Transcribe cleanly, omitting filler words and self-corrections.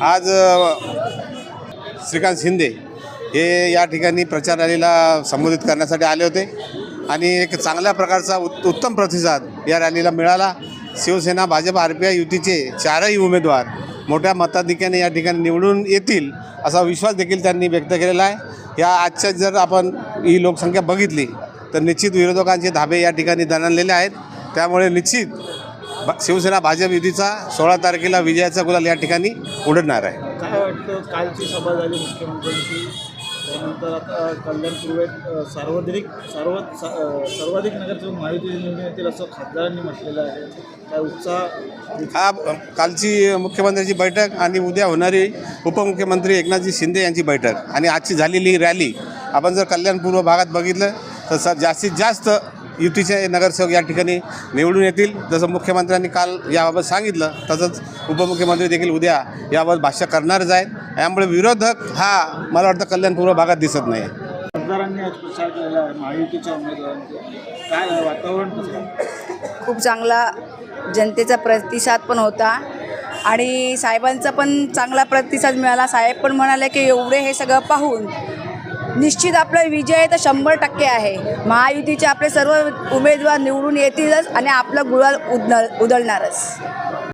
आज श्रीकांत शिंदे हे या ठिकाणी प्रचार रॅलीला संबोधित करण्यासाठी आले होते आणि एक चांगल्या प्रकारचा उत्तम प्रतिसाद या रॅलीला मिळाला। शिवसेना, भाजप, RPI युतीचे चारही उमेदवार मोठ्या मताधिक्याने या ठिकाणी निवडून येतील असा विश्वास देखील त्यांनी व्यक्त केलेला आहे। या आजच्या जर आपण ही लोकसंख्या बघितली तर निश्चित विरोधकांचे धाबे या ठिकाणी दणलेले आहेत। त्यामुळे निश्चित शिवसेना भाजप युतीचा 16 तारखेला विजयाचा गुलाल या ठिकाणी उडणार आहे। काय वाटतं, कालची सभा झाली मुख्यमंत्र्यांची, त्यानंतर आता कल्याण पूर्वेत सर्वाधिक नगरसेवक महायुतीचे निवडून येतील असं खासदारांनी म्हटलेलं आहे। काय उत्साह? हा कालची मुख्यमंत्र्यांची बैठक आणि उद्या होणारी उपमुख्यमंत्री एकनाथजी शिंदे यांची बैठक आणि आजची झालेली रॅली आपण जर कल्याण पूर्व भागात बघितलं तर जास्तीत जास्त युतीचे नगरसेवक या ठिकाणी निवडून येतील। जसं मुख्यमंत्र्यांनी काल याबाबत सांगितलं तसंच उपमुख्यमंत्री देखील उद्या याबाबत भाष्य करणारच आहेत। त्यामुळे विरोधक हा मला वाटतं कल्याण पूर्व भागात दिसत नाही। खासदारांनी आज प्रचार केलेला आहे महायुतीच्या उमेदवारांचे, काय वातावरण कसं आहे? खूप चांगला जनतेचा प्रतिसाद पण होता आणि साहेबांचा पण चांगला प्रतिसाद मिळाला। साहेब पण म्हणाले की एवढे हे सगळं पाहून निश्चित आपला विजय तर 100% आहे। महायुतीचे आपले सर्व उमेदवार निवडून येतीलच आणि आपला गुलाल उधळणारच।